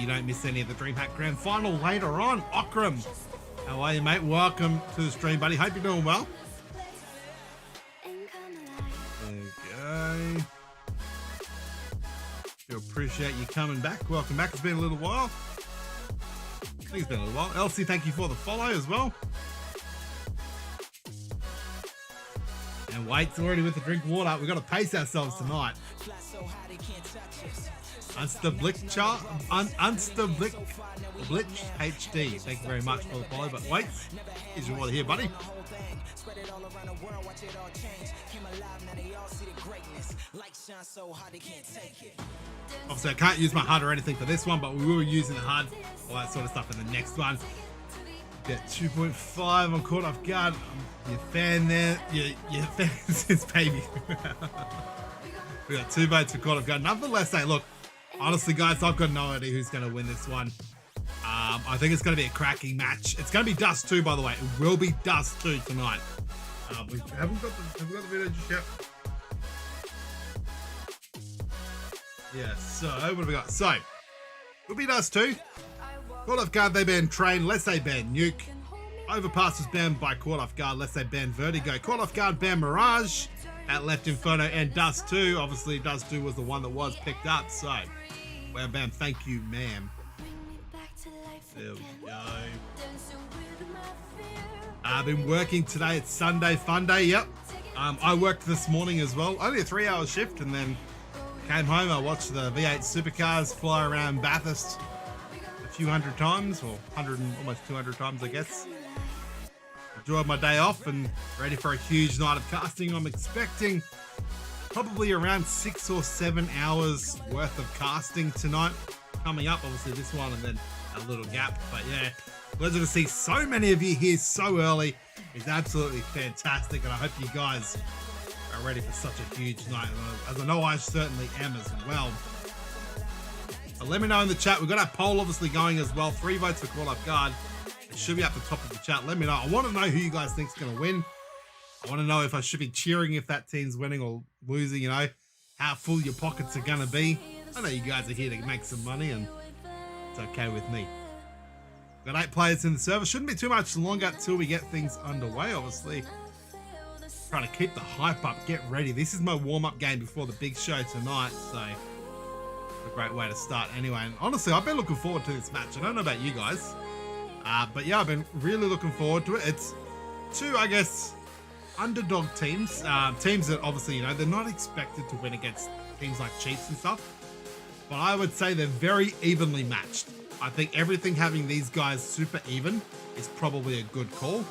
you don't miss any of the DreamHack Grand Final later on. Okram, how are you, mate? Welcome to the stream, buddy. Hope you're doing well. There you go. Do appreciate you coming back. Welcome back. It's been a little while. I think it's been a little while. Elsie, thank you for the follow as well. And Wait's already with the drink water. We've got to pace ourselves tonight. Unstablick HD. Thank you very much for the follow. But wait, here's your water here, buddy. Obviously, I can't use my HUD or anything for this one, but we will be using the HUD, all that sort of stuff in the next one. Get 2.5 on Caught Off Guard. Your fan there. Your fan since baby. We got 2 votes for Caught Off Guard. Nonetheless, hey, look, honestly, guys, I've got no idea who's going to win this one. I think it's going to be a cracking match. It's going to be Dust 2, by the way. It will be Dust 2 tonight. We haven't got the video just yet. Yeah, so what have we got? So, it'll be Dust 2. Caught Off Guard, they banned Train. Lese banned Nuke. Overpass was banned by Caught Off Guard. Lese banned Vertigo. Caught Off Guard banned Mirage. At Left Inferno and Dust 2. Obviously, Dust 2 was the one that was picked up. So, well, bam, thank you, ma'am. There we go. I've been working today. It's Sunday Fun Day. Yep. I worked this morning as well. Only a 3-hour shift, and then came home. I watched the V8 supercars fly around Bathurst a few hundred times, or 100 and almost 200 times, I guess. Enjoyed my day off and ready for a huge night of casting. I'm expecting probably around 6 or 7 hours worth of casting tonight coming up. Obviously this one and then a little gap, but yeah, pleasure to see so many of you here so early. It's absolutely fantastic, and I hope you guys are ready for such a huge night, as I know I certainly am as well. But let me know in the chat. We've got our poll obviously going as well. 3 votes for Caught Off Guard. It should be at the top of the chat. Let me know. I want to know who you guys think is going to win. I want to know if I should be cheering if that team's winning or losing, you know, how full your pockets are going to be. I know you guys are here to make some money, and it's okay with me. We've got 8 players in the server. Shouldn't be too much longer till we get things underway, obviously. Trying to keep the hype up, get ready. This is my warm-up game before the big show tonight, so a great way to start anyway. And honestly, I've been looking forward to this match. I don't know about you guys. But yeah, I've been really looking forward to it. It's 2, I guess, underdog teams. Teams that obviously, you know, they're not expected to win against teams like Chiefs and stuff. But I would say they're very evenly matched. I think everything having these guys super even is probably a good call.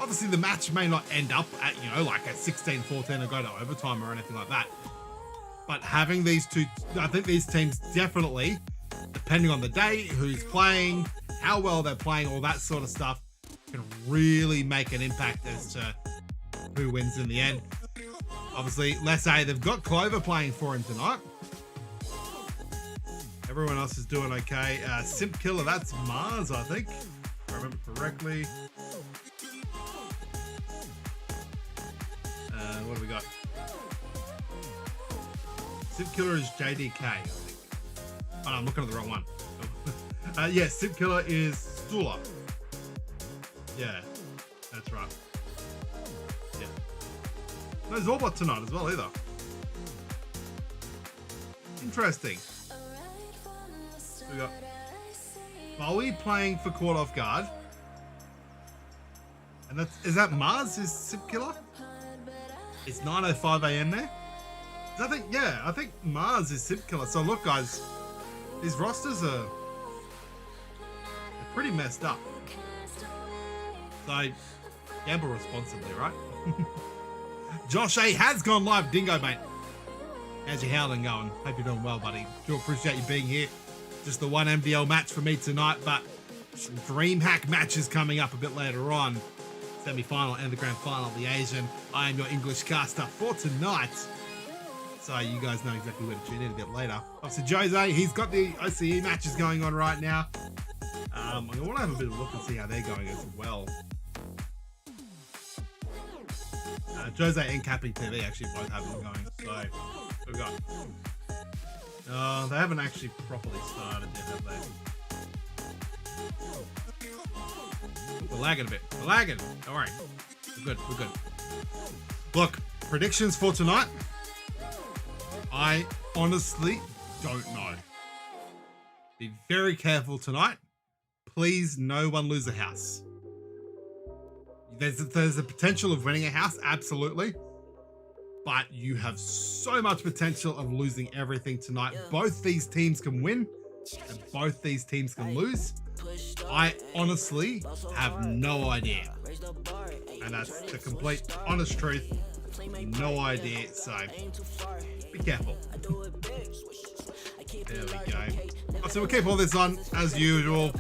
Obviously, the match may not end up at, you know, like a 16-14 and go to overtime or anything like that. But having these two, I think these teams definitely, depending on the day, who's playing, how well they're playing, all that sort of stuff, can really make an impact as to who wins in the end. Obviously, let's say they've got Clover playing for him tonight. Everyone else is doing okay. Simp Killer, that's Mars, I think, if I remember correctly. What do we got? Simp Killer is JDK, I think. Oh, no, I'm looking at the wrong one. Yeah, Simp Killer is Stula. Yeah, that's right. Yeah. No Zorbot tonight as well, either. Interesting. We got Bowie playing for Caught Off Guard. And is that Mars is Simp Killer? It's 9:05 AM there. I think Mars is Simp Killer. So look, guys, these rosters are pretty messed up. So gamble responsibly, right? Josh A has gone live. Dingo, mate. How's your howling going? Hope you're doing well, buddy. Do appreciate you being here. Just the one MDL match for me tonight, but some DreamHack matches coming up a bit later on. Semi-final and the grand final of the Asian. I am your English caster for tonight. So you guys know exactly where to tune in a bit later. Obviously, Jose, he's got the OCE matches going on right now. I want to have a bit of a look and see how they're going as well. Jose and Cappy TV actually both have them going. So we've got... they haven't actually properly started yet, have they? We're lagging a bit. We're lagging. All right. We're good. We're good. Look, predictions for tonight. I honestly don't know. Be very careful tonight. Please, no one lose a house. There's a potential of winning a house, absolutely. But you have so much potential of losing everything tonight. Both these teams can win, and both these teams can lose. I honestly have no idea. And that's the complete honest truth. No idea, so be careful. There we go. So we'll keep all this on as usual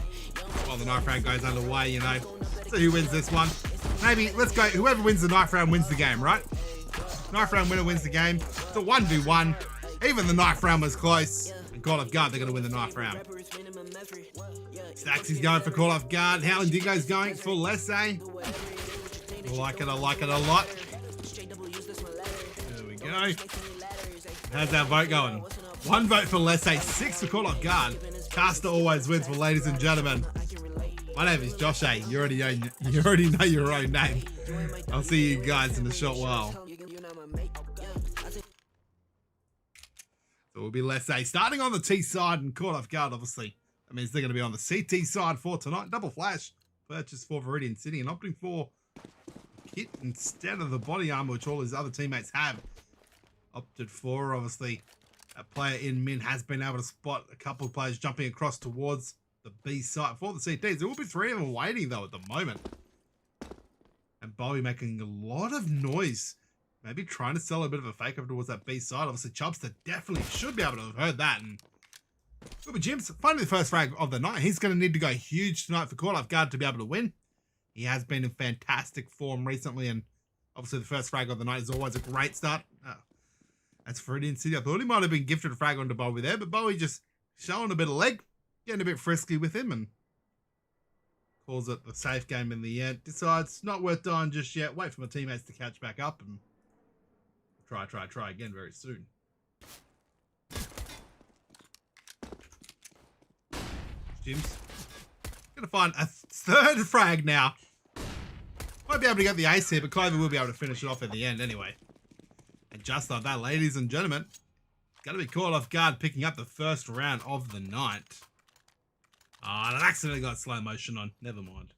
while the knife round goes underway, you know. So who wins this one? Maybe, let's go, whoever wins the knife round wins the game, right? Knife round winner wins the game. It's a 1v1. Even the knife round was close. And Call Off Guard, they're going to win the knife round. Staxy's going for Call Off Guard. Howling Dingo's going for Lese. I like it a lot. There we go. How's that vote going? 1 vote for Lese, 6 for Call Off Guard. Caster always wins, well, ladies and gentlemen. My name is Josh A. You already know your own name. I'll see you guys in a short while. So it will be Lese starting on the T side and Caught Off Guard, obviously. That means they're going to be on the CT side for tonight. Double flash purchase for Viridian City and opting for kit instead of the body armor, which all his other teammates have opted for. Obviously, a player in min has been able to spot a couple of players jumping across towards the B side for the CTs. There will be 3 of them waiting though at the moment. And Bowie making a lot of noise. Maybe trying to sell a bit of a fake over towards that B side. Obviously, Chubster definitely should be able to have heard that. And Jim's finally the first frag of the night. He's going to need to go huge tonight for Call Off Guard to be able to win. He has been in fantastic form recently. And obviously, the first frag of the night is always a great start. That's Viridian City. I thought he might have been gifted a frag onto Bowie there. But Bowie just showing a bit of leg. Getting a bit frisky with him. And calls it the safe game in the end. Decides not worth dying just yet. Wait for my teammates to catch back up. And try again very soon. Jim's gonna find a 3rd frag now. Might be able to get the ace here, but Clover will be able to finish it off at the end anyway. And just like that, ladies and gentlemen, gonna be Caught Off Guard picking up the first round of the night. Ah, that accidentally got slow motion on. Never mind.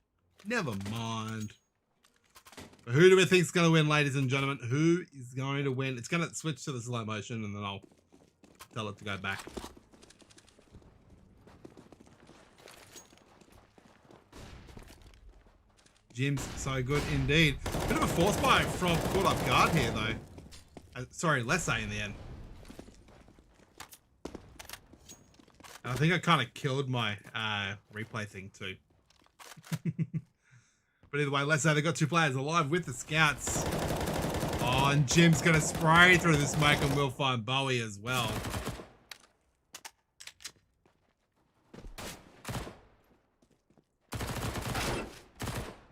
But who do we think is going to win, ladies and gentlemen? Who is going to win? It's going to switch to the slow motion, and then I'll tell it to go back. Jim's so good indeed. Bit of a force buy from Caught Off Guard here, though. Sorry, Lese in the end. I think I kind of killed my replay thing, too. But either way, let's say they've got 2 players alive with the scouts. Oh, and Jim's going to spray through the smoke and we'll find Bowie as well. And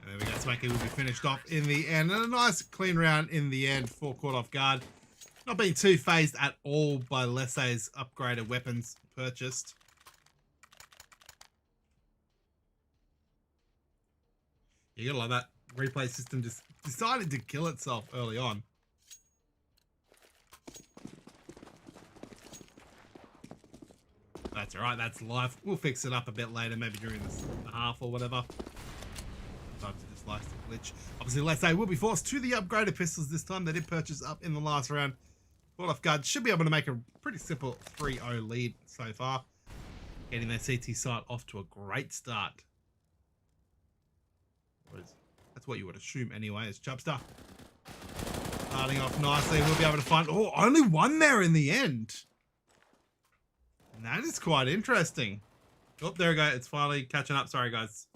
there we go. Smokey will be finished off in the end. And a nice clean round in the end for Caught Off Guard. Not being too phased at all by Lese's upgraded weapons purchased. You gotta love that replay system just decided to kill itself early on. That's alright, that's life. We'll fix it up a bit later, maybe during this half or whatever. Sometimes it just likes to glitch. Obviously, let's say we'll be forced to the upgraded pistols this time. They did purchase up in the last round. Caught Off Guard should be able to make a pretty simple 3-0 lead so far. Getting their CT site off to a great start. That's what you would assume anyway, as Chubster. Starting off nicely, we'll be able to find... Oh, only 1 there in the end. And that is quite interesting. Oh, there we go. It's finally catching up. Sorry, guys.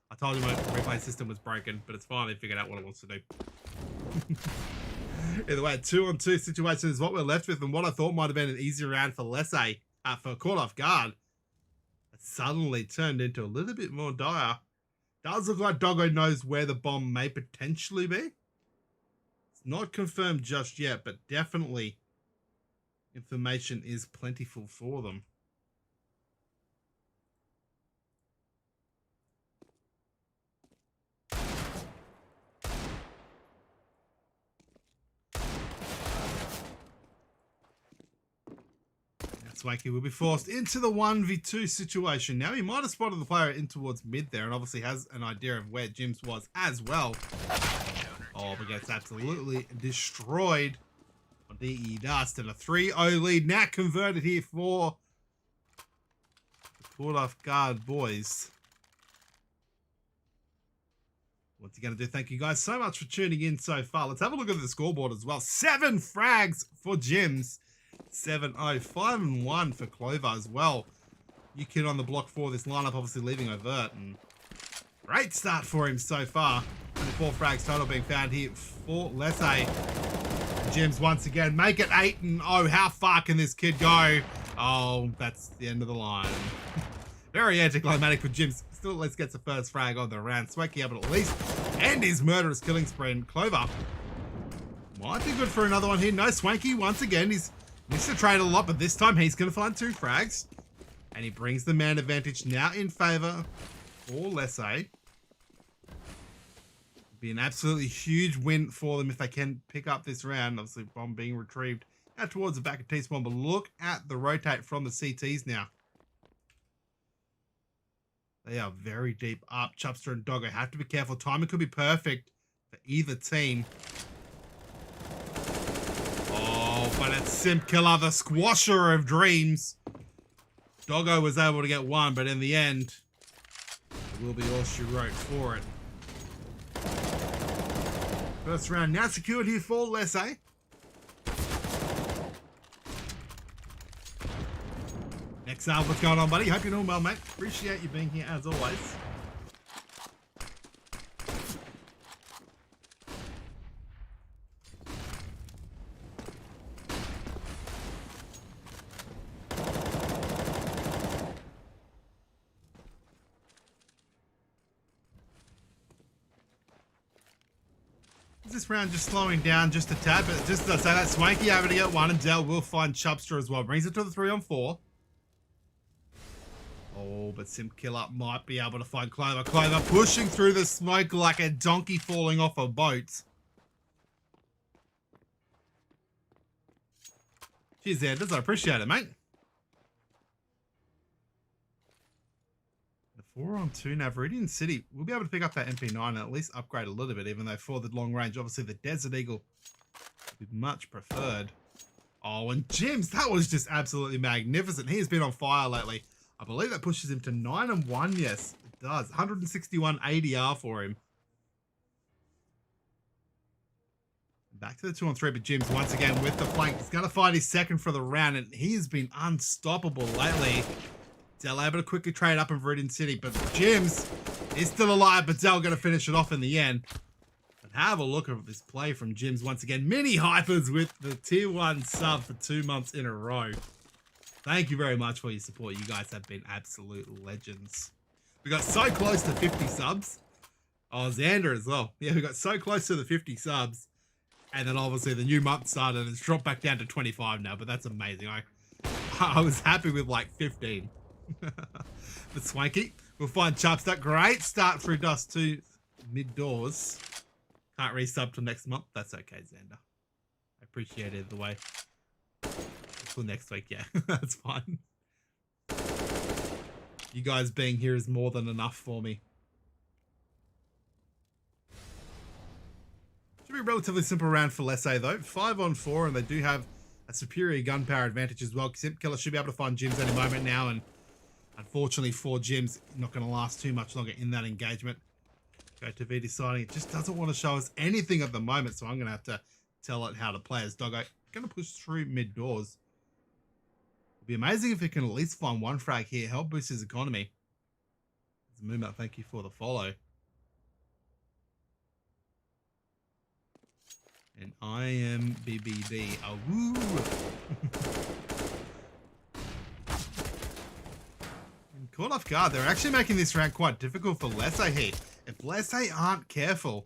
I told you my replay system was broken, but it's finally figured out what it wants to do. Either way, 2-on-2 situation is what we're left with, and what I thought might have been an easier round for Lese, for Caught Off Guard, it suddenly turned into a little bit more dire. Does look like Doggo knows where the bomb may potentially be. It's not confirmed just yet, but definitely information is plentiful for them. Swanky will be forced into the 1v2 situation. Now he might have spotted the player in towards mid there and obviously has an idea of where Jims was as well. Oh, but gets absolutely destroyed on DE Dust, and a 3-0 lead now converted here for the caught off guard boys. What's he going to do? Thank you guys so much for tuning in so far. Let's have a look at the scoreboard as well. 7 frags for Jims. 7-0. 5-1 for Clover as well. New kid on the block for this lineup, obviously leaving overt. And great start for him so far. 24 frags total being found here for Lese. Jims once again make it 8-0. How far can this kid go? Oh, that's the end of the line. Very anticlimactic for Jims. Still, let's get the first frag on the round. Swanky able to at least end his murderous killing spree. And Clover might be good for another one here. No, Swanky once again. He's missed the trade a lot, but this time he's going to find 2 frags. And he brings the man advantage now in favor for Lese. Be an absolutely huge win for them if they can pick up this round. Obviously, bomb being retrieved out towards the back of T-Spawn, but look at the rotate from the CTs now. They are very deep up. Chubster and Doggo have to be careful. Timing could be perfect for either team. Oh, but it's Simp Killer, the squasher of dreams. Doggo was able to get one, but in the end, it will be all she wrote for it. First round now secured here for Lese. Next up, what's going on, buddy? Hope you're doing well, mate. Appreciate you being here as always. This round just slowing down just a tad, but just to say that Swanky able to get one, and Dell will find Chubster as well. Brings it to the 3-on-4. Oh, but Simp Killer might be able to find Clover. Clover pushing through the smoke like a donkey falling off a boat. Cheers, Anders. I appreciate it, mate. The 4-on-2 now. Viridian City will be able to pick up that MP9 and at least upgrade a little bit, even though for the long range, obviously the Desert Eagle would be much preferred. Oh, and Jims, that was just absolutely magnificent. He has been on fire lately. I believe that pushes him to 9-1. Yes, it does. 161 ADR for him. Back to the 2-on-3, but Jims once again with the flank. He's going to find his second for the round, and he has been unstoppable lately. Dell able to quickly trade up in Viridian City, but Jims is still alive, but Dell going to finish it off in the end. But have a look at this play from Jims once again. Mini hypers with the tier 1 sub for 2 months in a row. Thank you very much for your support. You guys have been absolute legends. We got so close to 50 subs. Oh, Xander as well. Yeah, we got so close to the 50 subs. And then obviously the new month started and it's dropped back down to 25 now, but that's amazing. I was happy with like 15. But Swanky, we'll find Chubster. Great start through Dust 2 mid-doors. Can't resub till next month. That's okay, Xander. I appreciate it either way. Till next week, yeah. That's fine. You guys being here is more than enough for me. Should be a relatively simple round for Lese though. 5-on-4, and they do have a superior gunpowder advantage as well. Simp Killer should be able to find Jims any moment now, and unfortunately for Jims, not going to last too much longer in that engagement. Go to V deciding it just doesn't want to show us anything at the moment, so I'm going to have to tell it how to play as Doggo. Going to push through mid-doors. It'd be amazing if it can at least find one frag here. Help boost his economy. Moomat, thank you for the follow. And I am BBB. Oh, woo! And caught off guard. They're actually making this round quite difficult for Lese here. If Lese aren't careful,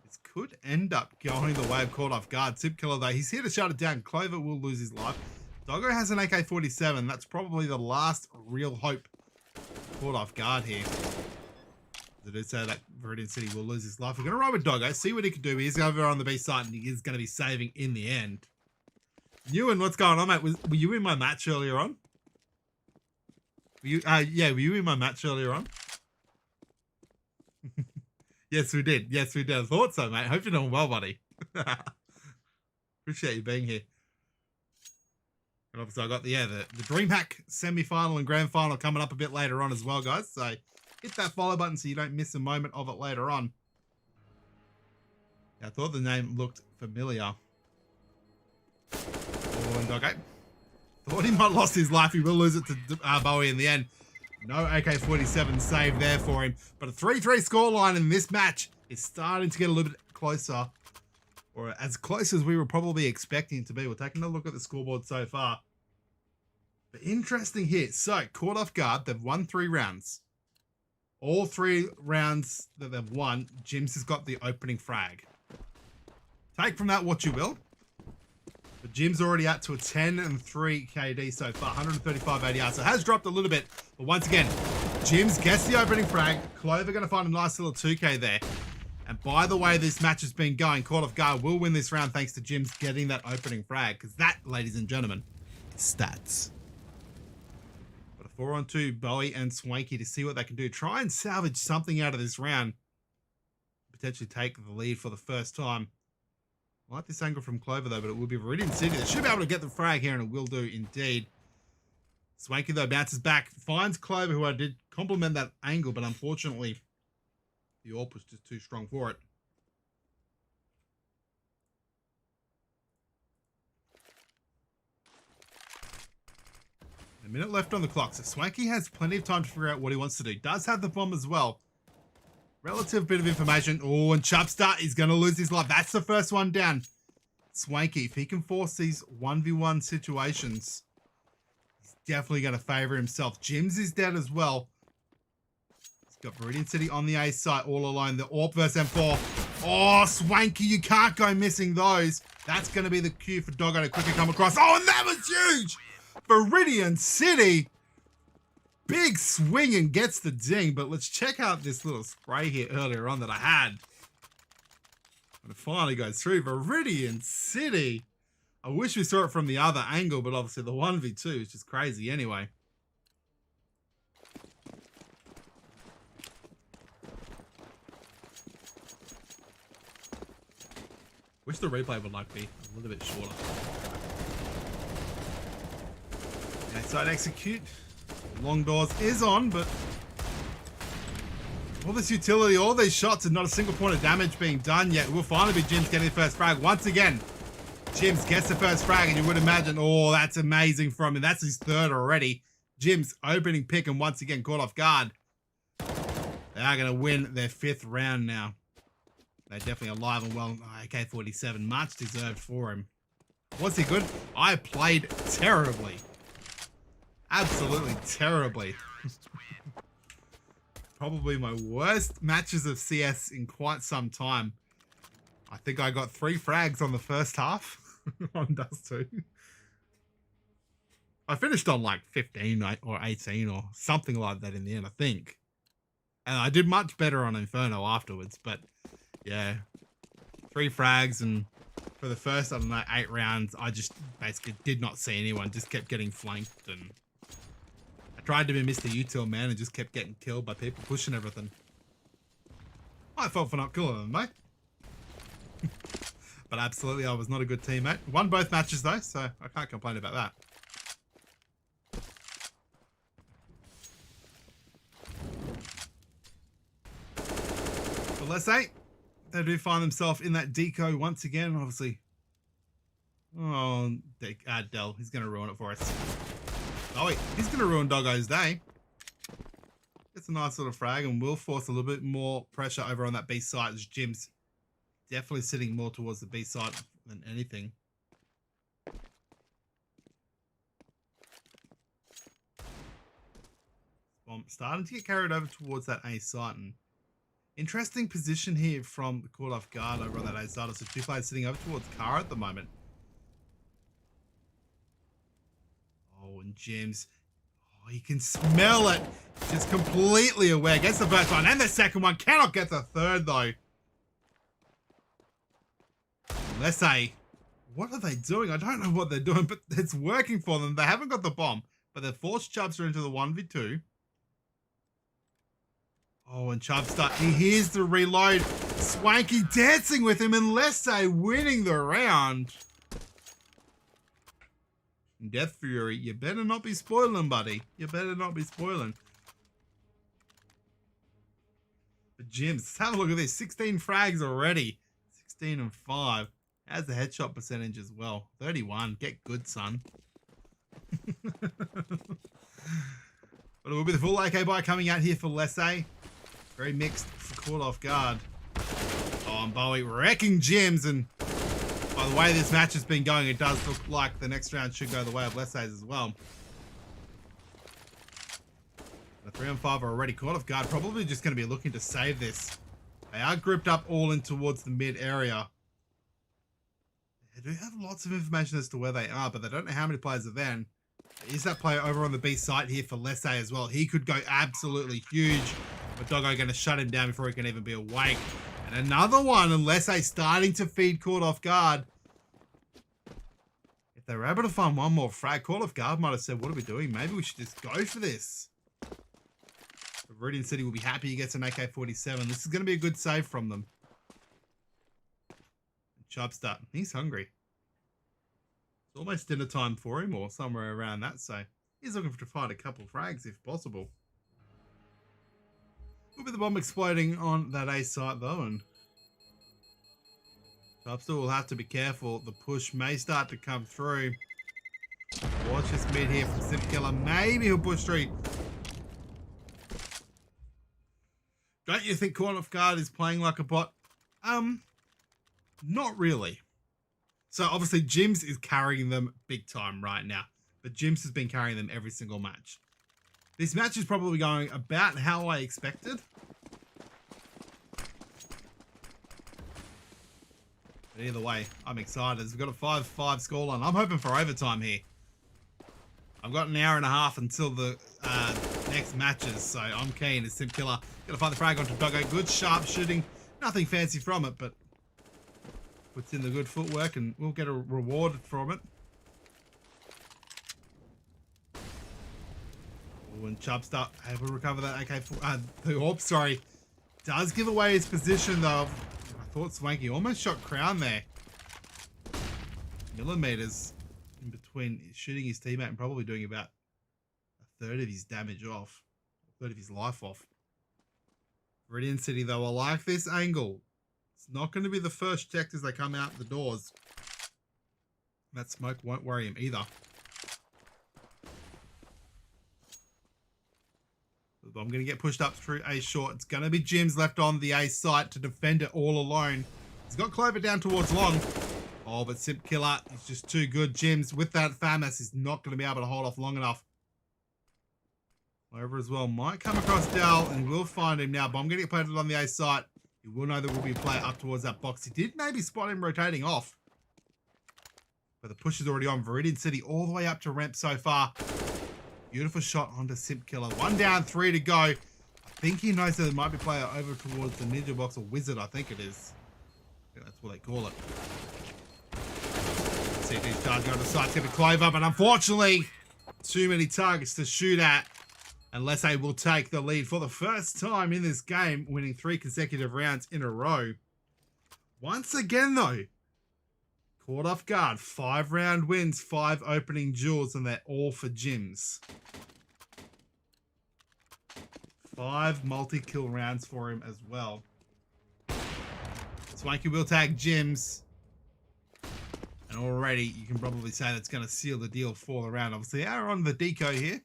this could end up going the way of caught off guard. Simp Killer though, he's here to shut it down. Clover will lose his life. Doggo has an AK-47. That's probably the last real hope caught off guard here. They do say that Viridian City will lose his life. We're going to ride with Doggo, see what he can do. He's over on the B side and he is going to be saving in the end. Ewan, what's going on, mate? Were you in my match earlier on? Yeah, were you in my match earlier on? Yes, we did. Yes, we did. I thought so, mate. Hope you're doing well, buddy. Appreciate you being here. And obviously I got the DreamHack semi-final and grand final coming up a bit later on as well, guys. So hit that follow button so you don't miss a moment of it later on. Yeah, I thought the name looked familiar. Oh, and Doggo. Thought he might have lost his life. He will lose it to Bowie in the end. No AK-47 save there for him. But a 3-3 scoreline in this match is starting to get a little bit closer. Or as close as we were probably expecting it to be. We're taking a look at the scoreboard so far. But interesting hit. So, caught off guard. They've won 3 rounds. All 3 rounds that they've won, Jims has got the opening frag. Take from that what you will. But Jim's already up to a 10-3 KD so far, 135 ADR. So it has dropped a little bit. But once again, Jim's gets the opening frag. Clover going to find a nice little 2K there. And by the way this match has been going, Caught Off Guard will win this round thanks to Jim's getting that opening frag. Because that, ladies and gentlemen, is stats. But a 4-on-2, Bowie and Swanky to see what they can do. Try and salvage something out of this round. Potentially take the lead for the first time. I like this angle from Clover though, but it will be Viridian City. They should be able to get the frag here, and it will do indeed. Swanky though bounces back, finds Clover, who I did compliment that angle, but unfortunately the AWP was just too strong for it. A minute left on the clock, so Swanky has plenty of time to figure out what he wants to do. Does have the bomb as well. Relative bit of information. Oh, and Chubstar is going to lose his life. That's the first one down. Swanky, if he can force these 1v1 situations, he's definitely going to favor himself. Jims is dead as well. He's got Viridian City on the A site all alone. The AWP versus M4. Oh, Swanky, you can't go missing those. That's going to be the cue for Doggo to quickly come across. Oh, and that was huge! Viridian City. Big swing and gets the ding, but let's check out this little spray here earlier on that I had. And it finally goes through. Viridian City. I wish we saw it from the other angle, but obviously the 1v2 is just crazy anyway. Wish the replay would like be a little bit shorter. Outside execute. Long doors is on, but all this utility, all these shots, and not a single point of damage being done yet. It will finally be Jims getting the first frag. Once again, Jims gets the first frag, and you would imagine, oh, that's amazing from him. That's his 3rd already. Jims opening pick, and once again, caught off guard. They are going to win their 5th round now. They're definitely alive and well. AK-47, much deserved for him. Was he good? I played terribly. Absolutely terribly. Probably my worst matches of CS in quite some time. I think I got 3 frags on the first half on Dust 2. I finished on like 15 or 18 or something like that in the end, I think. And I did much better on Inferno afterwards, but yeah. 3 frags, and for the first, I don't know, 8 rounds, I just basically did not see anyone. Just kept getting flanked, and I tried to be Mr. Util man and just kept getting killed by people pushing everything. I felt for not killing them, mate. But absolutely, I was not a good teammate. Won both matches though, so I can't complain about that. But Lese, they do find themselves in that deco once again, obviously. Oh, Del, he's going to ruin it for us. Oh wait, he's going to ruin Doggo's day. It's a nice little frag, and will force a little bit more pressure over on that B side as Jim's definitely sitting more towards the B side than anything. Bomb starting to get carried over towards that A site, and interesting position here from the Caught Off Guard over on that A side. So 2 players sitting over towards Car at the moment. Oh, and James, oh, you can smell it. Just completely aware. Gets the first one and the second one. Cannot get the 3rd though. Lese, what are they doing? I don't know what they're doing, but it's working for them. They haven't got the bomb. but they forced Chubster into the 1v2. Oh, and Chubster, he hears the reload. Swanky dancing with him, and Lese winning the round. Death Fury, you better not be spoiling, buddy. You better not be spoiling. But Jims, let's have a look at this. 16 frags already. 16 and 5. How's the headshot percentage as well? 31. Get good, son. But it will be the full AK buy coming out here for Lese. Very mixed for caught off guard. Oh, and Bowie wrecking Jims, and by the way this match has been going, it does look like the next round should go the way of Lese's as well. The 3 on 5 are already caught off guard. Probably just going to be looking to save this. They are grouped up all in towards the mid area. They do have lots of information as to where they are, but they don't know how many players are there. There is that player over on the B site here for Lese as well. He could go absolutely huge, but Doggo going to shut him down before he can even be awake. And another one, and Lese starting to feed caught off guard. If they were able to find one more frag, caught off guard might have said, what are we doing? Maybe we should just go for this. But Viridian City will be happy he gets an AK-47. This is going to be a good save from them. Chubster, he's hungry. It's almost dinner time for him, or somewhere around that, so he's looking to find a couple of frags if possible. Will be the bomb exploding on that A site though, and Chubster will have to be careful. The push may start to come through. Watch this mid here from Simkiller. Maybe he'll push through. Don't you think Caught Off Guard is playing like a bot? Not really. So obviously Jims is carrying them big time right now, but Jims has been carrying them every single match. This match is probably going about how I expected. But either way, I'm excited. We've got a 5-5 scoreline. I'm hoping for overtime here. I've got an hour and a half until the next matches, so I'm keen as Simkiller. Got to find the frag onto Doggo. Good sharp shooting. Nothing fancy from it, but puts in the good footwork and we'll get a reward from it. Oh, and Chubster able to recover that AK. The AWP, sorry, does give away his position though. I thought Swanky almost shot Crown there. Millimeters in between shooting his teammate and probably doing about a third of his damage off, a third of his life off. Viridian City though, I like this angle. It's not going to be the first checked as they come out the doors. That smoke won't worry him either. I'm going to get pushed up through A short. It's going to be Jims left on the A site to defend it all alone. He's got Clover down towards long. Oh, but Simkiller is just too good. Jims with that FAMAS is not going to be able to hold off long enough. Clover as well might come across Dell and we'll find him now. But I'm going to get planted on the A site. You will know there will be a player up towards that box. He did maybe spot him rotating off. But the push is already on. Viridian City all the way up to ramp so far. Beautiful shot onto Simkiller. 1 down, 3 to go. I think he knows that there might be a player over towards the ninja box or wizard, I think it is. Yeah, that's what they call it. CT's charge going to the side. It's going to be Clover, but unfortunately, too many targets to shoot at. And Lese will take the lead for the first time in this game, winning 3 consecutive rounds in a row. Once again, though, caught off guard. 5 round wins, 5 opening duels, and they're all for Jims. 5 multi-kill rounds for him as well. Swanky will tag Jims. And already, you can probably say that's going to seal the deal for the round. Obviously, they're on the deco here.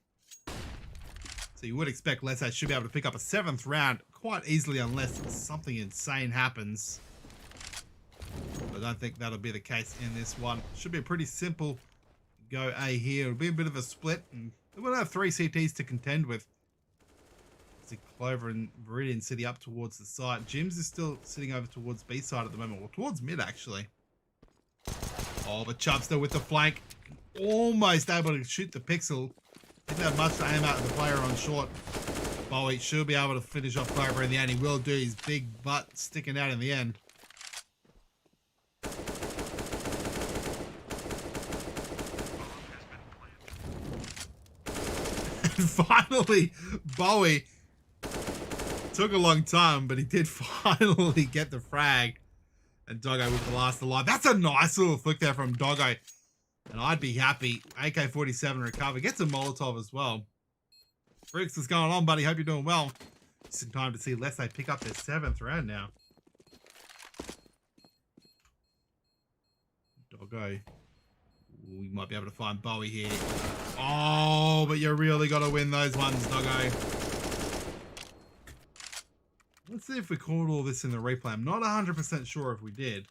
So you would expect Lese should be able to pick up a 7th round quite easily unless something insane happens. But I don't think that'll be the case in this one. Should be a pretty simple go A here. It'll be a bit of a split, and we'll have 3 CTs to contend with. See Clover and Viridian City up towards the side. Jims is still sitting over towards B side at the moment, or towards mid actually. Oh, but Chubster with the flank, almost able to shoot the pixel. Didn't have much to aim at the player on short. Bowie should be able to finish off Clover in the end. He will do. His big butt sticking out in the end. finally, Bowie took a long time, but he did finally get the frag. And Doggo with the last alive. That's a nice little flick there from Doggo. And I'd be happy. AK-47 recover. Gets a Molotov as well. Bricks, what's going on, buddy? Hope you're doing well. Just in time to see Lese pick up their 7th round now. Doggo. We might be able to find Bowie here. Oh, but you really got to win those ones, Doggo. Let's see if we caught all this in the replay. I'm not 100% sure if we did.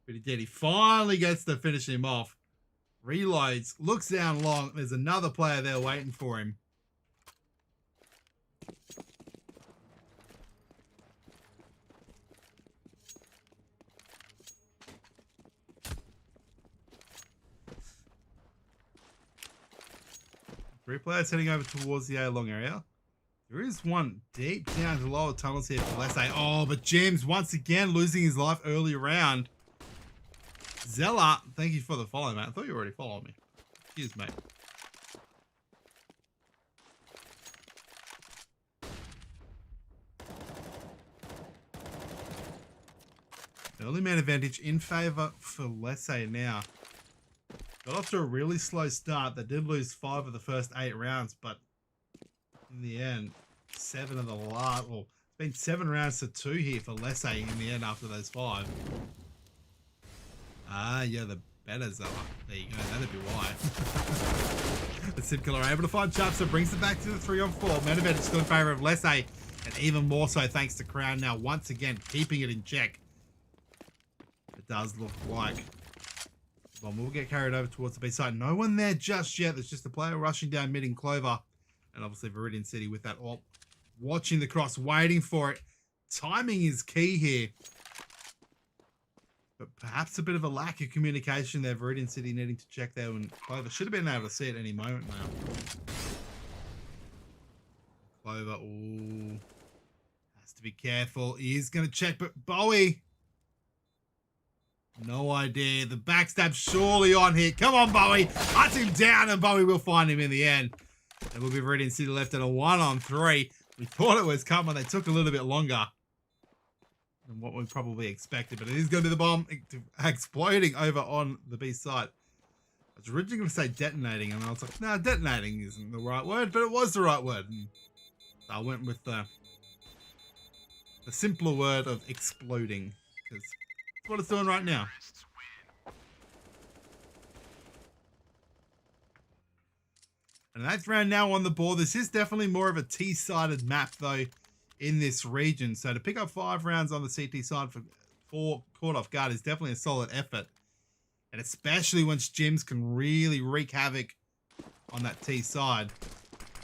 But he did. He finally gets to finish him off. Reloads. Looks down long. There's another player there waiting for him. Three players heading over towards the A long area. There is one deep down the lower tunnels here for Lese. Oh, but James once again losing his life early round. Zella, thank you for the follow, mate. I thought you already followed me. Cheers, mate. Early man advantage in favor for Lese now. Got off to a really slow start. They did lose 5 of the first 8 rounds, but in the end, 7 of the last, well, it's been 7 rounds to 2 here for Lese in the end after those 5. Ah, yeah, the better Zella. There you go, that'd be why. The Sim Killer able to find Chaps, so brings it back to the 3-on-4. Man advantage still in favor of Lese, and even more so thanks to Crown now, once again, keeping it in check. It does look like Bomb will get carried over towards the B side. No one there just yet. There's just a player rushing down mid in Clover. And obviously Viridian City with that op. Watching the cross, waiting for it. Timing is key here. But perhaps a bit of a lack of communication there. Viridian City needing to check there. And Clover should have been able to see it any moment now. Clover, ooh. Has to be careful. He is going to check, but Bowie. No idea. The backstab surely on here. Come on, Bowie. Hunt him down, and Bowie will find him in the end. It will be Viridian City left at a 1-on-3. We thought it was coming. They took a little bit longer than what we probably expected, but it is going to be the bomb exploding over on the B site. I was originally going to say detonating, and I was like, no, detonating isn't the right word, but it was the right word. And so I went with the simpler word of exploding, because that's what it's doing right now. And 8th round now on the board. This is definitely more of a T-sided map, though, in this region. So to pick up 5 rounds on the CT side for caught off guard is definitely a solid effort. And especially once Jims can really wreak havoc on that T side.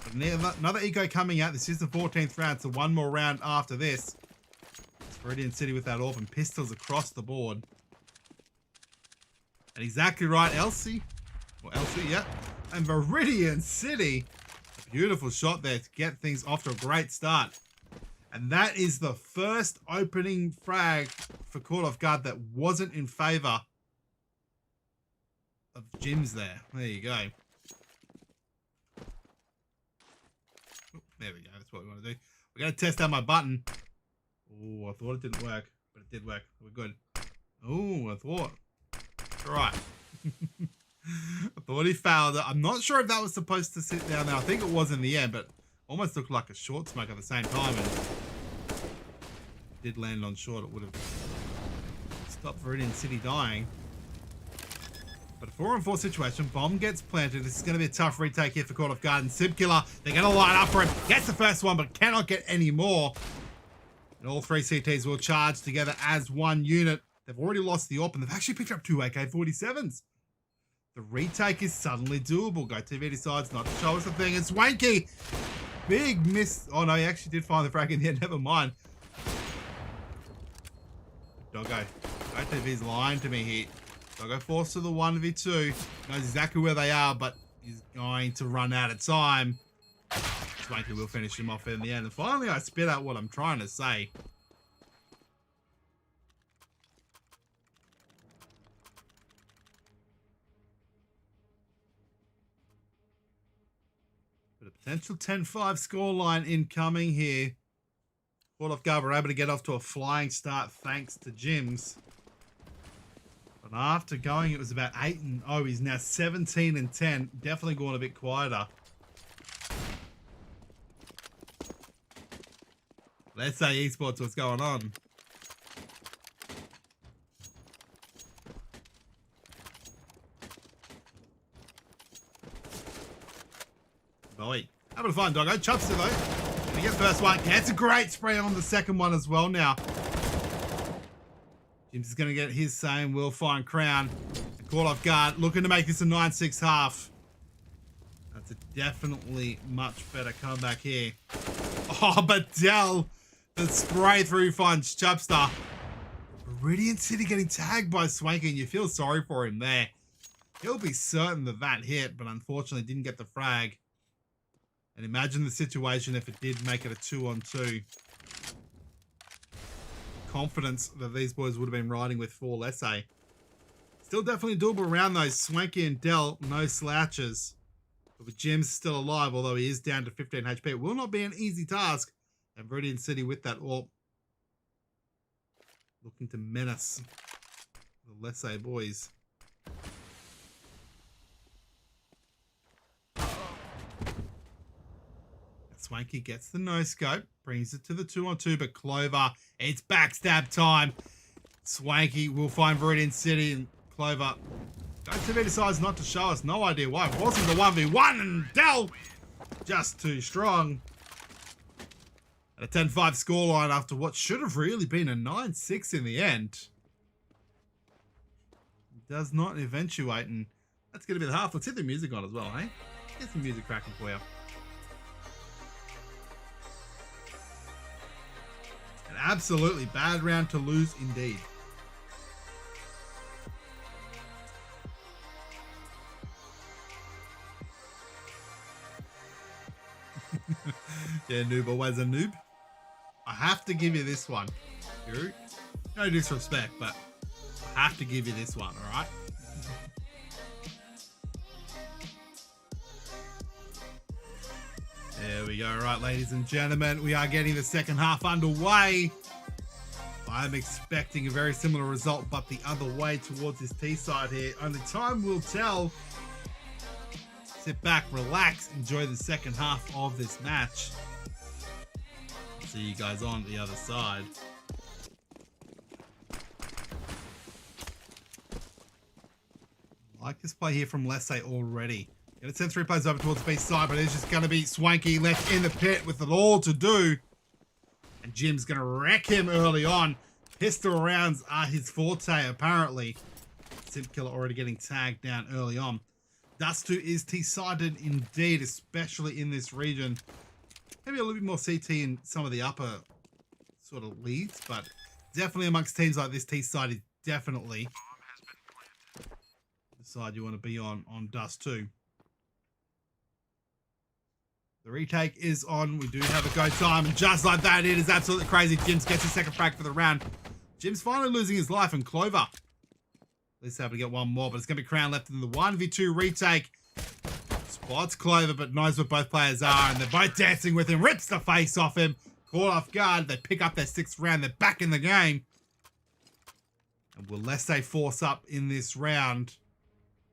But another eco coming out. This is the 14th round, so one more round after this. It's Viridian City with that AWP and pistols across the board. And exactly right, Elsie. Well, Elsie, yeah. And Viridian City. A beautiful shot there to get things off to a great start. And that is the first opening frag for caught off guard that wasn't in favor of Jims there. There you go. Oop, there we go. That's what we want to do. We're going to test out my button. Oh, I thought it didn't work, but it did work. We're good. Oh, I thought. All right. I thought he failed it. I'm not sure if that was supposed to sit down there. I think it was in the end, but almost looked like a short smoke at the same time. And did land on short. It would have stopped Viridian City dying. But a 4-on-4 situation. Bomb gets planted. This is going to be a tough retake here for caught off guard. And Sim Killer, they're going to line up for him. Gets the first one, but cannot get any more. And all 3 CTs will charge together as one unit. They've already lost the AWP, and they've actually picked up 2 AK-47s. The retake is suddenly doable. Go TV decides not to show us the thing. It's Wanky. Big miss. Oh, no, he actually did find the frag in the end. Never mind. Doggo. Go TV's lying to me here. Doggo forced to the 1v2. Knows exactly where they are, but he's going to run out of time. Wanky will finish him off in the end. And finally, I spit out what I'm trying to say. Potential 10-5 scoreline incoming here. Caught off guard, we're able to get off to a flying start thanks to Jims. But after going, it was about 8-0. He's now 17-10. Definitely going a bit quieter. Let's say Esports, what's going on? Bowie. Having a fun, doggo. Chops it though. He gets first one. Gets a great spray on the second one as well now. Jims is going to get his same Will Find Crown. Caught off guard. Looking to make this a 9-6 half. That's a definitely much better comeback here. Oh, but Dell, the spray through finds Chubster. Radiant City getting tagged by Swanky, and you feel sorry for him there. He'll be certain that that hit, but unfortunately didn't get the frag. And imagine the situation if it did make it a 2-on-2. Confidence that these boys would have been riding with for Lese. Still definitely doable around those. Swanky and Dell, no slouches. But with Jims still alive, although he is down to 15 HP, it will not be an easy task. And Viridian City with that AWP. Looking to menace the Lese boys. Swanky gets the no-scope, brings it to the 2-on-2, but Clover, it's backstab time. Swanky will find Viridian City, and Clover he decides not to show us. No idea why. It wasn't the 1v1, and Dell just too strong. At a 10-5 scoreline after what should have really been a 9-6 in the end. It does not eventuate, and that's going to be the half. Let's hit the music on as well, eh? Get some music cracking for you. An absolutely bad round to lose indeed. Yeah, noob always a noob. I have to give you this one. No disrespect, but I have to give you this one, alright? There we go. Right, ladies and gentlemen, we are getting the second half underway. I'm expecting a very similar result, but the other way towards this T side here. Only time will tell. Sit back, relax, enjoy the second half of this match. See you guys on the other side. I like this play here from Lese already. Gonna send 3 players over towards the B side, but it's just gonna be Swanky left in the pit with it all to do. And Jim's gonna wreck him early on. Pistol rounds are his forte, apparently. Simp Killer already getting tagged down early on. Dust2 is T-sided indeed, especially in this region. Maybe a little bit more CT in some of the upper sort of leads, but definitely amongst teams like this, T-side is definitely the side you want to be on Dust2. The retake is on. We do have a go time, and just like that, it is absolutely crazy. Jims gets his second frag for the round. Jim's finally losing his life, and Clover at least able to get one more, but it's going to be Crown left in the 1v2 retake. Spots Clover, but knows what both players are, and they're both dancing with him. Rips the face off him. Caught off guard. They pick up their 6th round. They're back in the game. And will Lese force up in this round?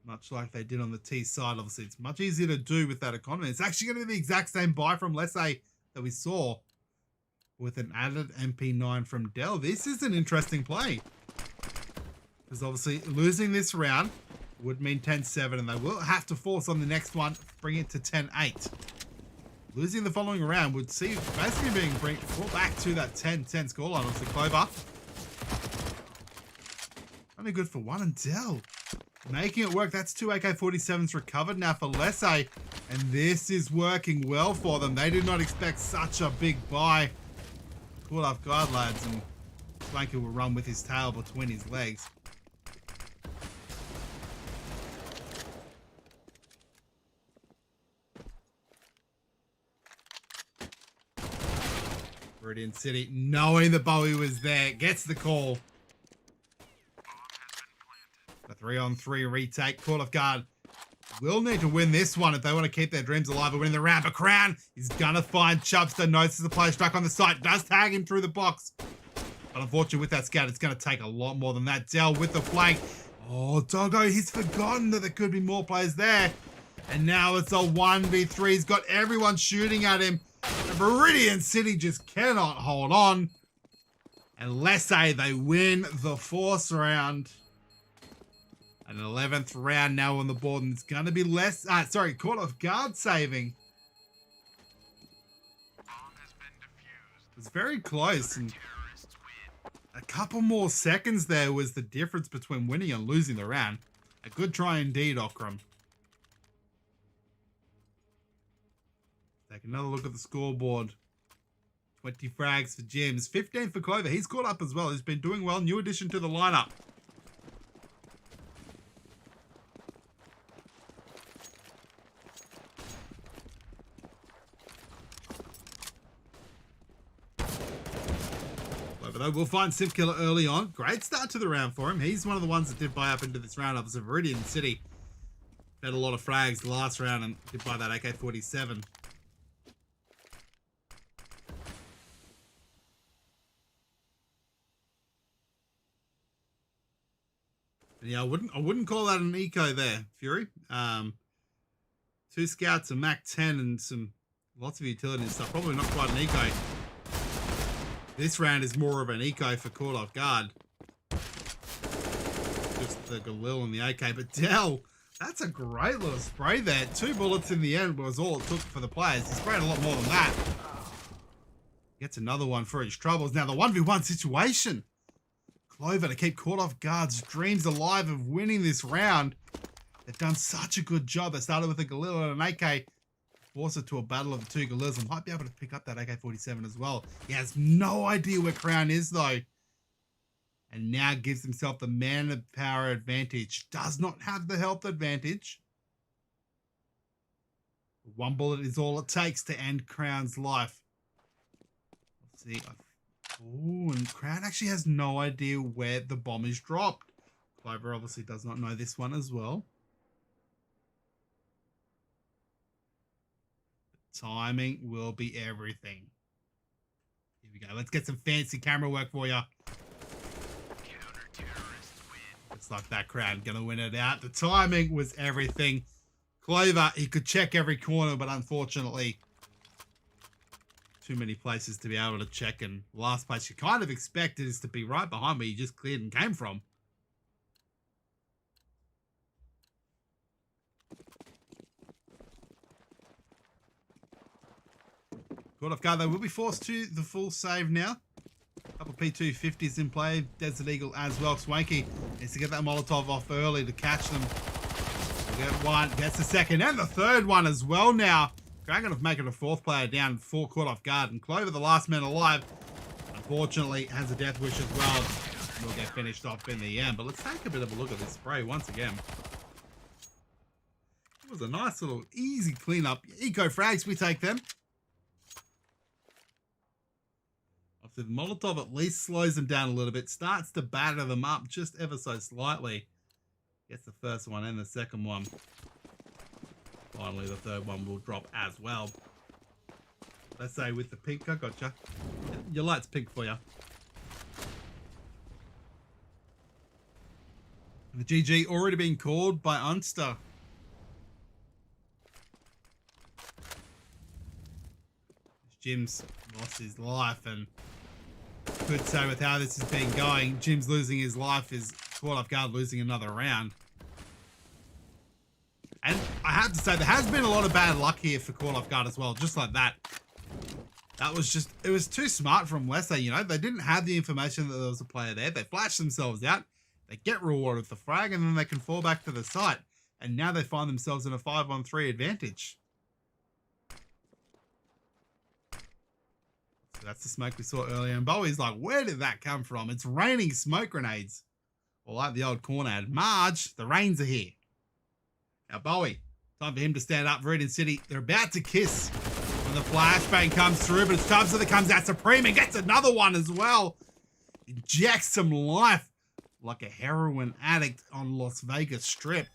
Much like they did on the T side. Obviously, it's much easier to do with that economy. It's actually going to be the exact same buy from Lese that we saw with an added MP9 from Dell. This is an interesting play. Because obviously, losing this round would mean 10-7, and they will have to force on the next one, bring it to 10-8. Losing the following round would see basically being brought back to that 10-10 scoreline. Obviously, Clover only good for 1, and Dell making it work. That's 2 AK-47s recovered now for Lese, and this is working well for them. They did not expect such a big buy. Caught off guard, lads, and Swanky will run with his tail between his legs. Viridian City, knowing that Bowie was there, gets the call. The 3-on-3 retake, caught off guard. will need to win this one if they want to keep their dreams alive of winning the round. But Crown is going to find Chubster. Notices the player stuck on the site. Does tag him through the box. But unfortunately, with that scout, it's going to take a lot more than that. Dell with the flank. Oh, Doggo, he's forgotten that there could be more players there. And now it's a 1v3. He's got everyone shooting at him. The Meridian City just cannot hold on. And Lese, they win the 4th round. An 11th round now on the board. And it's going to be caught off guard saving. It's very close. And a couple more seconds there was the difference between winning and losing the round. A good try indeed, Okram. Take another look at the scoreboard. 20 frags for Jims. 15 for Clover. He's caught up as well. He's been doing well. New addition to the lineup. Clover, though, we'll find Simp Killer early on. Great start to the round for him. He's one of the ones that did buy up into this round. Obviously, Meridian City had a lot of frags the last round and did buy that AK-47. Yeah, I wouldn't call that an eco there, Fury. 2 scouts, a Mac 10, and lots of utility and stuff. Probably not quite an eco. This round is more of an eco for caught off guard. Just the Galil and the AK. But Dell, that's a great little spray there. 2 bullets in the end was all it took for the players. He sprayed a lot more than that. Gets another one for his troubles. Now the 1v1 situation. Clover to keep caught off guard's dreams alive of winning this round. They've done such a good job. They started with a Galil and an AK. Force it to a battle of the 2 Galils and might be able to pick up that AK-47 as well. He has no idea where Crown is though. And now gives himself the man power advantage. Does not have the health advantage. 1 bullet is all it takes to end Crown's life. Let's see. Oh, and Crown actually has no idea where the bomb is dropped. Clover obviously does not know this one as well. The timing will be everything. Here we go. Let's get some fancy camera work for you. Looks like that Crown gonna win it out. The timing was everything. Clover, he could check every corner, but unfortunately, too many places to be able to check, and the last place you kind of expected is to be right behind where you just cleared and came from. Caught off guard, they will be forced to the full save now. A couple P250s in play. Desert Eagle as well. Swanky needs to get that Molotov off early to catch them. Get one, gets the second and the third one as well now. Dragon of making a 4th player down, 4 caught off guard, and Clover, the last man alive, unfortunately has a death wish as well. Will get finished off in the end. But let's take a bit of a look at this spray once again. It was a nice little easy cleanup. Eco frags, we take them. After the Molotov at least slows them down a little bit, starts to batter them up just ever so slightly. Gets the first one and the second one. Finally, the third one will drop as well. Let's say with the pink, I gotcha. Your light's pink for you. The GG already been called by Unster. Jim's lost his life, and could say with how this has been going, Jim's losing his life is caught off guard, losing another round. And I have to say, there has been a lot of bad luck here for caught off guard as well, just like that. That was just, it was too smart from Lese, you know. They didn't have the information that there was a player there. They flashed themselves out. They get rewarded with the frag, and then they can fall back to the site. And now they find themselves in a 5-on-3 advantage. So that's the smoke we saw earlier. And Bowie's like, where did that come from? It's raining smoke grenades. Or like the old corn ad, Marge, the rains are here. Now, Bowie, time for him to stand up. Meridian City, they're about to kiss when the flashbang comes through, but it's Chubster that comes out supreme and gets another one as well. Injects some life like a heroin addict on Las Vegas Strip.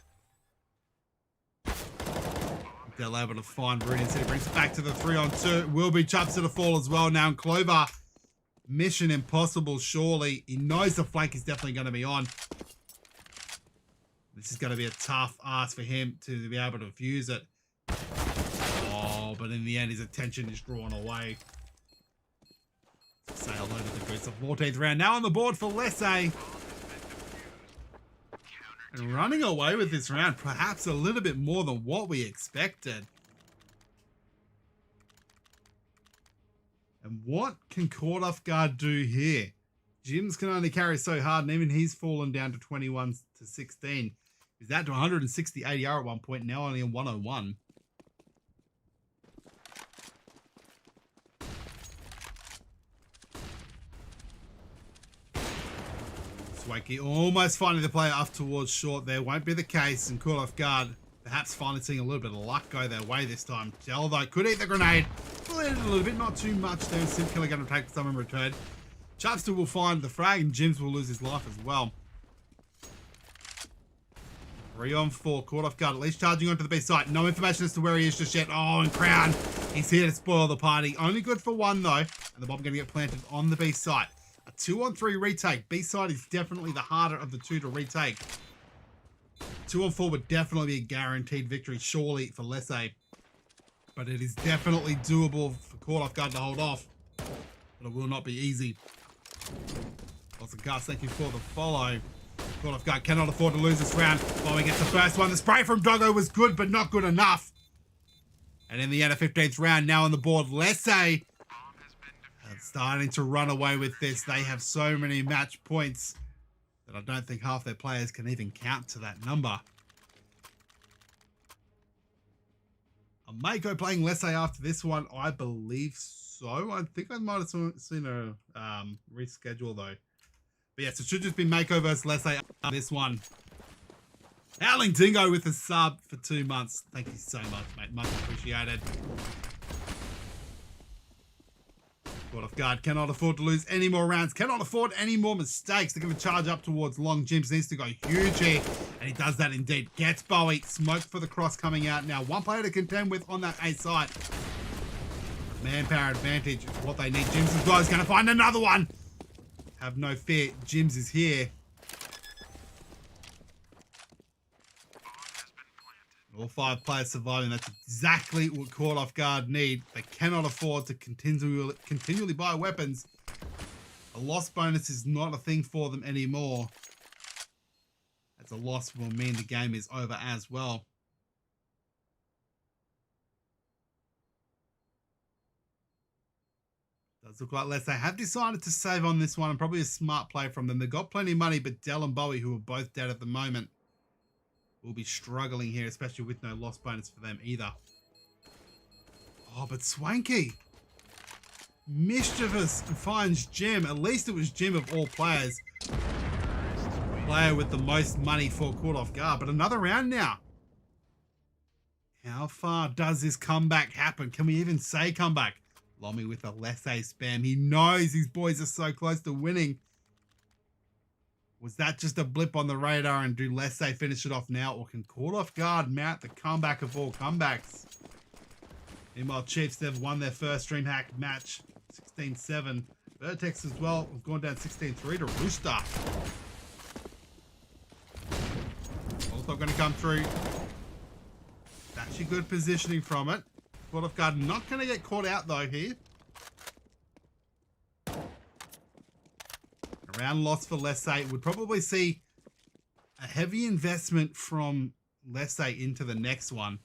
They're able to find Rudy City. Brings it back to the 3-on-2. Will be chops to the fall as well now. And Clover, mission impossible, surely. He knows the flank is definitely going to be on. This is going to be a tough ask for him to be able to fuse it. Oh, but in the end, his attention is drawn away. Say hello to the Boots. The 14th round now on the board for Lese. And running away with this round, perhaps a little bit more than what we expected. And what can Caught Off Guard do here? Jims can only carry so hard, and even he's fallen down to 21 to 16. He's down to 160 ADR at one point, now only on 101. Swanky almost finding the play off towards short there. Won't be the case, and Caught Off Guard perhaps finally seeing a little bit of luck go their way this time. Gel though could eat the grenade. Bullet a little bit, not too much there. Sim Killer going to take some in return. Chapster will find the frag, and Jims will lose his life as well. 3-on-4, Caught Off Guard, at least charging onto the B site. No information as to where he is just yet. Oh, and Crown, he's here to spoil the party. Only good for one though, and the bomb going to get planted on the B site. A 2-on-3 retake. B side is definitely the harder of the two to retake. 2-on-4 would definitely be a guaranteed victory, surely, for Lese. But it is definitely doable for Caught Off Guard to hold off. But it will not be easy. Awesome Gus, thank you for the follow. Caught Off Guard cannot afford to lose this round. Bowie gets the first one. The spray from Doggo was good, but not good enough. And in the end, a 15th round now on the board. Lese starting to run away with this. They have so many match points that I don't think half their players can even count to that number. Mako playing Lese after this one, I believe so. I think I might have seen a reschedule though. But yes, it should just be Mako versus Lese after this one. Howling Dingo with a sub for 2 months. Thank you so much, mate. Much appreciated. Caught Off Guard cannot afford to lose any more rounds, cannot afford any more mistakes. They're going to charge up towards long. Jims needs to go huge here, and he does that indeed. Gets Bowie. Smoke for the cross coming out now. One player to contend with on that A site. Manpower advantage is what they need. Jims as well is going to find another one. Have no fear. Jims is here. All 5 players surviving. That's exactly what Caught Off Guard need. They cannot afford to continually buy weapons. A loss bonus is not a thing for them anymore. As a loss will mean the game is over as well. Does look like Lese have decided to save on this one, and probably a smart play from them. They've got plenty of money, but Dell and Bowie, who are both dead at the moment, will be struggling here, especially with no loss bonus for them either. Oh, but Swanky. Mischievous finds Jim. At least it was Jim of all players. Player with the most money for Caught Off Guard. But another round now. How far does this comeback happen? Can we even say comeback? Lomi with a Lese spam. He knows his boys are so close to winning. Was that just a blip on the radar, and do Lese finish it off now, or can Caught Off Guard mount the comeback of all comebacks? Meanwhile, Chiefs, they've won their first DreamHack match, 16-7. Vertex as well, have gone down 16-3 to Rooster. Also going to come through. Actually good positioning from it. Caught Off Guard not going to get caught out though here. Round loss for Lese. Would probably see a heavy investment from Lese into the next one.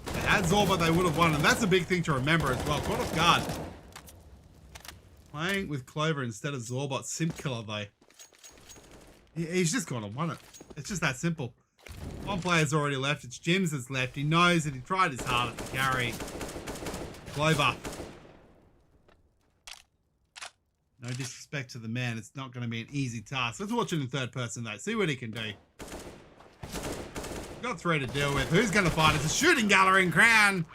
If they had Zorba, they would have won, and that's a big thing to remember as well. Caught Off Guard playing with Clover instead of Zorbot. Simp Killer though. He's just gonna won it. It's just that simple. One player's already left. It's Jims that's left. He knows that he tried his hardest to carry Clover. No disrespect to the man. It's not going to be an easy task. Let's watch it in third person, though. See what he can do. Got 3 to deal with. Who's going to fight? It's a shooting gallery in Crown.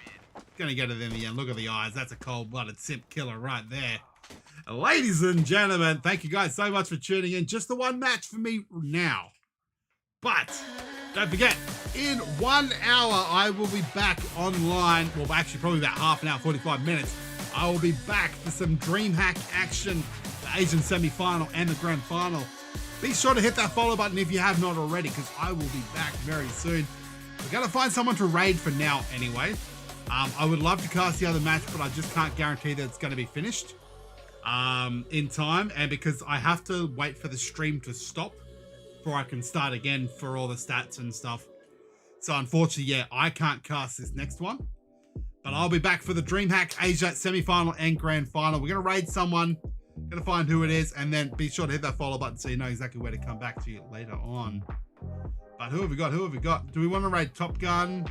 Going to get it in the end. Look at the eyes. That's a cold-blooded simp killer right there. Ladies and gentlemen, thank you guys so much for tuning in. Just the one match for me now. But don't forget, in 1 hour, I will be back online. Well, actually, probably about half an hour, 45 minutes. I will be back for some DreamHack action, the Asian semi-final and the grand final. Be sure to hit that follow button if you have not already, because I will be back very soon. We're going to find someone to raid for now anyway. I would love to cast the other match, but I just can't guarantee that it's going to be finished in time. And because I have to wait for the stream to stop before I can start again for all the stats and stuff. So unfortunately, yeah, I can't cast this next one. But I'll be back for the DreamHack Asia semi-final and grand final. We're going to raid someone. Going to find who it is. And then be sure to hit that follow button so you know exactly where to come back to you later on. But who have we got? Who have we got? Do we want to raid Top Gun?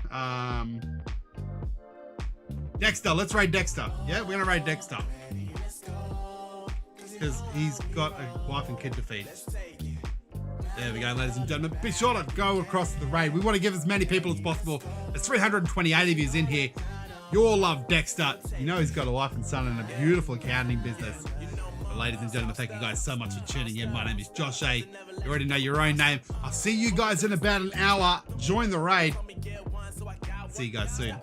Dexter. Let's raid Dexter. Yeah, we're going to raid Dexter. Because he's got a wife and kid to feed. There we go, ladies and gentlemen. Be sure to go across the raid. We want to give as many people as possible. There's 328 of you in here. You all love Dexter. You know he's got a wife and son and a beautiful accounting business. But ladies and gentlemen, thank you guys so much for tuning in. My name is Josh A. You already know your own name. I'll see you guys in about an hour. Join the raid. See you guys soon.